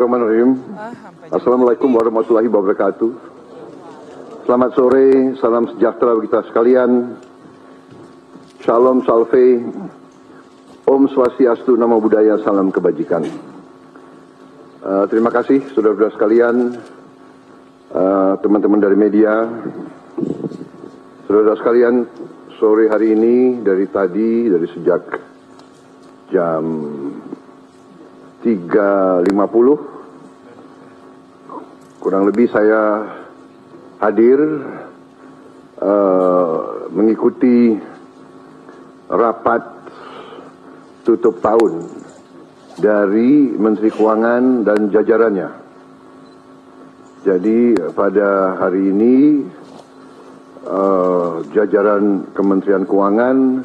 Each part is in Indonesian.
Bismillahirrahmanirrahim. Assalamualaikum warahmatullahi wabarakatuh. Selamat sore, salam sejahtera bagi kita sekalian. Shalom Salve, Om Swastiastu, Namo Buddhaya, salam kebajikan. Terima kasih saudara-saudara sekalian, teman-teman dari media, saudara-saudara sekalian. Sore hari ini dari sejak jam 3.50 kurang lebih saya hadir mengikuti rapat tutup tahun dari Menteri Keuangan dan jajarannya. Jadi pada hari ini jajaran Kementerian Keuangan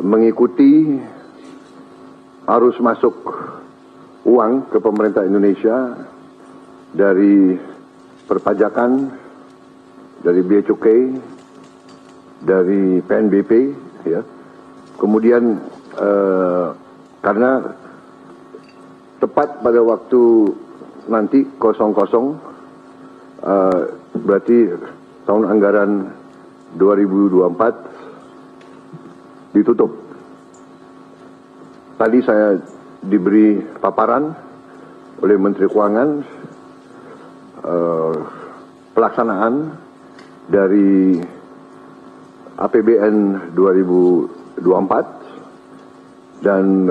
mengikuti arus masuk uang ke pemerintah Indonesia dari perpajakan, dari Bea Cukai, dari PNBP, ya. Kemudian karena tepat pada waktu nanti 00 berarti tahun anggaran 2024 ditutup. Tadi saya diberi paparan oleh Menteri Keuangan pelaksanaan dari APBN 2024 dan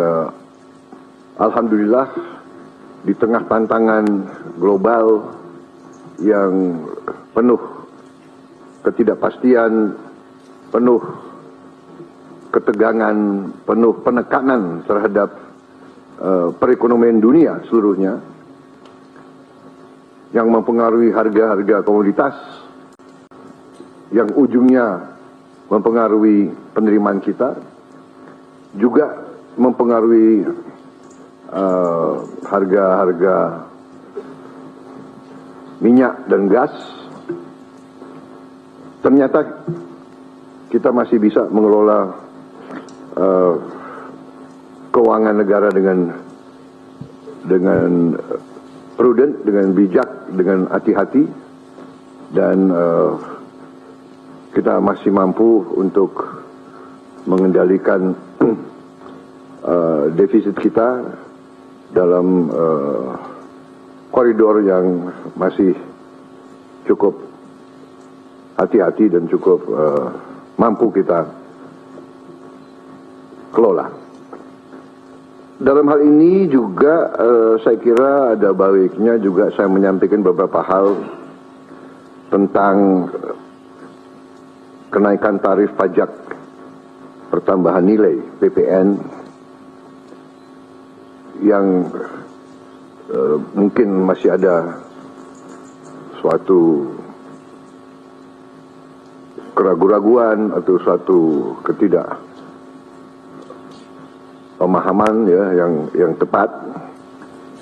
alhamdulillah di tengah tantangan global yang penuh ketidakpastian, penuh ketegangan, penuh penekanan terhadap perekonomian dunia seluruhnya yang mempengaruhi harga-harga komoditas, yang ujungnya mempengaruhi penerimaan kita, juga mempengaruhi harga-harga minyak dan gas. Ternyata kita masih bisa mengelola keuangan negara dengan prudent, dengan bijak, dengan hati-hati, dan kita masih mampu untuk mengendalikan defisit kita dalam koridor yang masih cukup hati-hati dan cukup mampu kita kelola. Dalam hal ini juga saya kira ada baiknya juga saya menyampaikan beberapa hal tentang kenaikan tarif pajak pertambahan nilai PPN yang mungkin masih ada suatu keraguan-raguan atau suatu pemahaman, ya, yang tepat,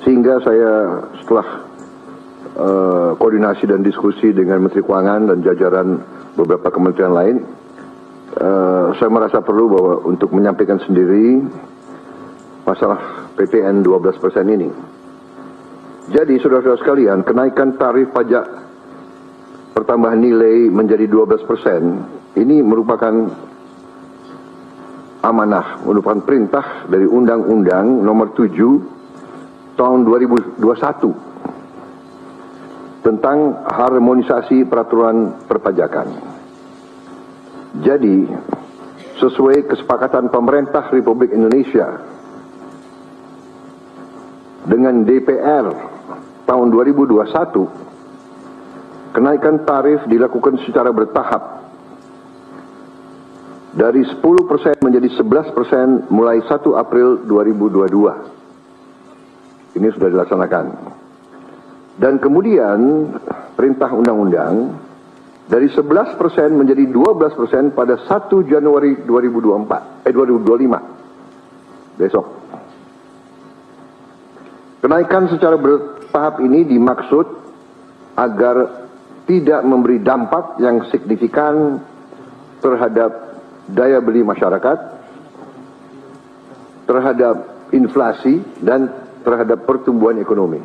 sehingga saya setelah koordinasi dan diskusi dengan Menteri Keuangan dan jajaran beberapa kementerian lain, saya merasa perlu bahwa untuk menyampaikan sendiri masalah PPN 12% ini. Jadi saudara-saudara sekalian, kenaikan tarif pajak pertambahan nilai menjadi 12% ini merupakan amanah, merupakan perintah dari Undang-Undang Nomor 7 Tahun 2021 tentang harmonisasi peraturan perpajakan. Jadi, sesuai kesepakatan pemerintah Republik Indonesia dengan DPR tahun 2021, kenaikan tarif dilakukan secara bertahap dari 10% menjadi 11% mulai 1 April 2022. Ini sudah dilaksanakan. Dan kemudian perintah undang-undang dari 11% menjadi 12% pada 1 Januari 2025. Besok. Kenaikan secara bertahap ini dimaksud agar tidak memberi dampak yang signifikan terhadap daya beli masyarakat, terhadap inflasi, dan terhadap pertumbuhan ekonomi.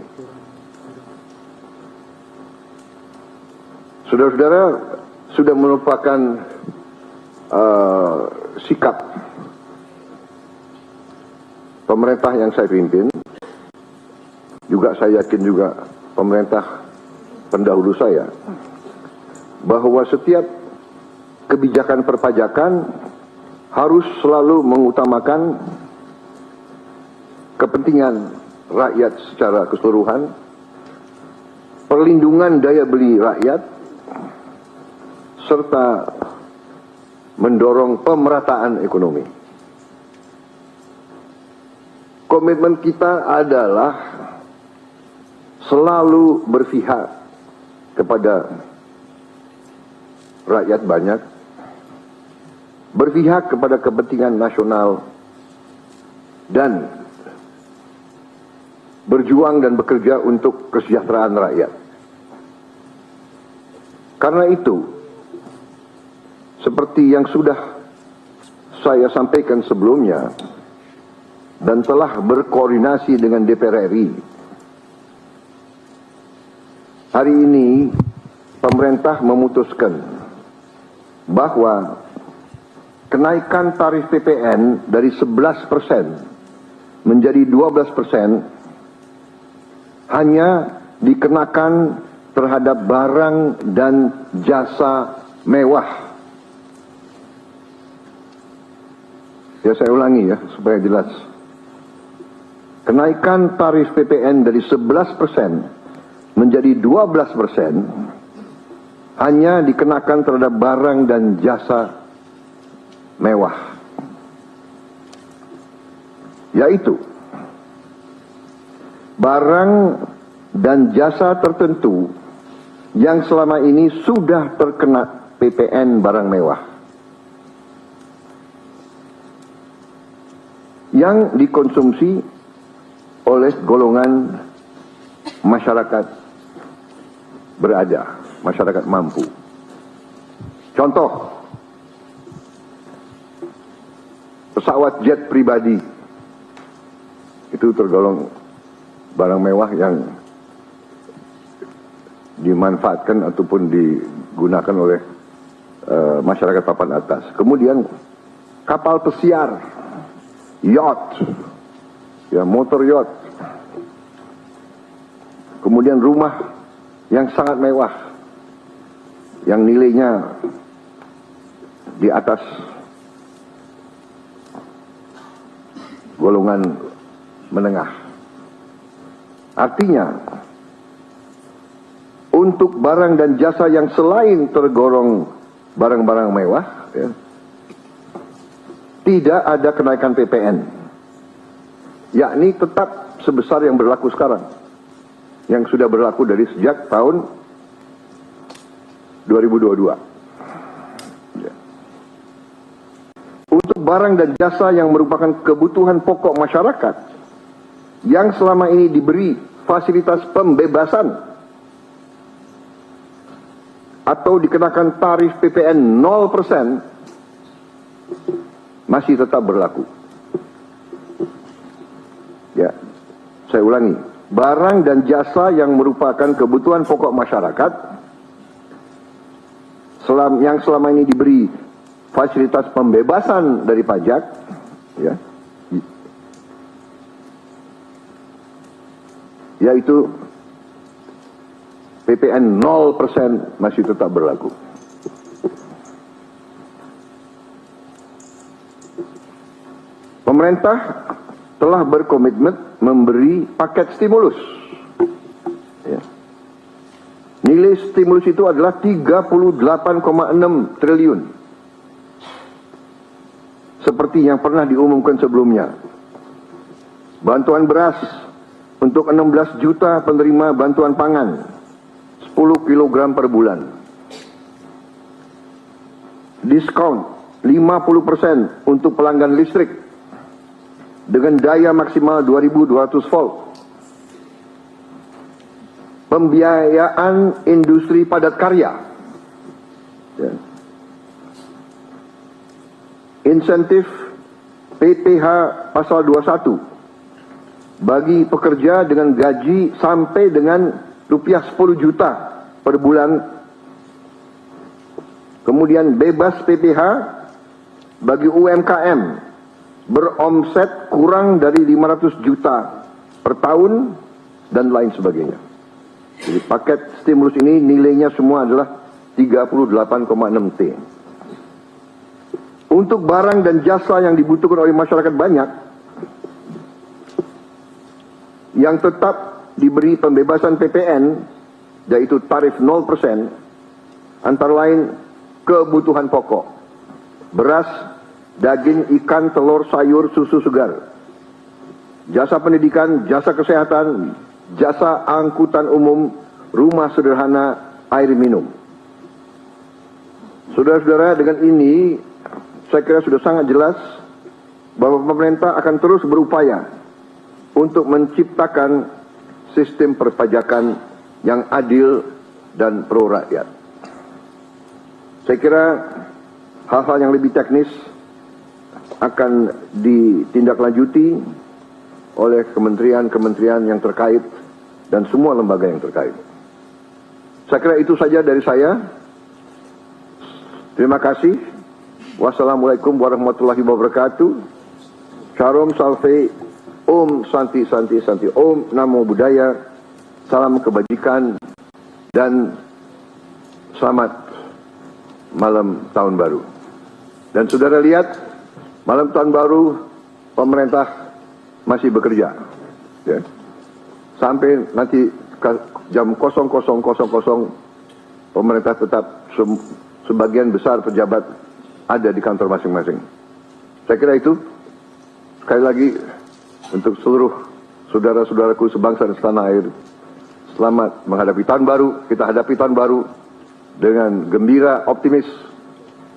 Saudara-saudara, sudah merupakan sikap pemerintah yang saya pimpin, juga saya yakin juga pemerintah pendahulu saya, bahwa setiap kebijakan perpajakan harus selalu mengutamakan kepentingan rakyat secara keseluruhan, perlindungan daya beli rakyat, serta mendorong pemerataan ekonomi. Komitmen kita adalah selalu berpihak kepada rakyat banyak, berpihak kepada kepentingan nasional, dan berjuang dan bekerja untuk kesejahteraan rakyat. Karena itu, seperti yang sudah saya sampaikan sebelumnya dan telah berkoordinasi dengan DPR RI, hari ini pemerintah memutuskan bahwa kenaikan tarif PPN dari 11% menjadi 12% hanya dikenakan terhadap barang dan jasa mewah. Ya, saya ulangi ya supaya jelas. Kenaikan tarif PPN dari 11% menjadi 12% hanya dikenakan terhadap barang dan jasa mewah, yaitu barang dan jasa tertentu yang selama ini sudah terkena PPN barang mewah, yang dikonsumsi oleh golongan masyarakat berada, masyarakat mampu. Contoh, pesawat jet pribadi itu tergolong barang mewah yang dimanfaatkan ataupun digunakan oleh masyarakat papan atas. Kemudian kapal pesiar, yacht, ya, motor yacht. Kemudian rumah yang sangat mewah, yang nilainya di atas golongan menengah. Artinya, untuk barang dan jasa yang selain tergolong barang-barang mewah, ya, tidak ada kenaikan PPN, yakni tetap sebesar yang berlaku sekarang, yang sudah berlaku dari sejak tahun 2022. Ya. Untuk barang dan jasa yang merupakan kebutuhan pokok masyarakat, yang selama ini diberi fasilitas pembebasan atau dikenakan tarif PPN 0%, masih tetap berlaku. Ya, saya ulangi, barang dan jasa yang merupakan kebutuhan pokok masyarakat, yang selama ini diberi fasilitas pembebasan dari pajak, ya, yaitu PPN 0% masih tetap berlaku. Pemerintah telah berkomitmen memberi paket stimulus. Ya. Nilai stimulus itu adalah 38,6 triliun. Seperti yang pernah diumumkan sebelumnya. Bantuan beras untuk 16 juta penerima bantuan pangan, 10 kg per bulan. Diskon 50% untuk pelanggan listrik dengan daya maksimal 2200 volt. Pembiayaan industri padat karya. Ya. Insentif PPh pasal 21 bagi pekerja dengan gaji sampai dengan rupiah 10 juta per bulan. Kemudian bebas PPh bagi UMKM beromset kurang dari 500 juta per tahun dan lain sebagainya. Jadi paket stimulus ini nilainya semua adalah 38,6 T. Untuk barang dan jasa yang dibutuhkan oleh masyarakat banyak, yang tetap diberi pembebasan PPN, yaitu tarif 0%, antara lain kebutuhan pokok, beras, daging, ikan, telur, sayur, susu segar, jasa pendidikan, jasa kesehatan, jasa angkutan umum, rumah sederhana, air minum. Saudara-saudara, dengan ini saya kira sudah sangat jelas bahwa pemerintah akan terus berupaya untuk menciptakan sistem perpajakan yang adil dan pro rakyat. Saya kira hal-hal yang lebih teknis akan ditindaklanjuti oleh kementerian-kementerian yang terkait dan semua lembaga yang terkait. Saya kira itu saja dari saya. Terima kasih. Wassalamualaikum warahmatullahi wabarakatuh. Sharom Salve, Om Santi Santi Santi, Om Namo Buddhaya, salam kebajikan, dan selamat malam tahun baru. Dan saudara lihat, malam tahun baru pemerintah masih bekerja. Ya. Sampai nanti jam 00.00 pemerintah tetap sebagian besar pejabat ada di kantor masing-masing. Saya kira itu. Sekali lagi untuk seluruh saudara-saudaraku sebangsa dan setanah air, selamat menghadapi tahun baru. Kita hadapi tahun baru dengan gembira, optimis,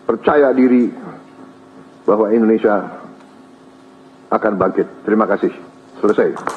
percaya diri bahwa Indonesia akan bangkit. Terima kasih. Selesai.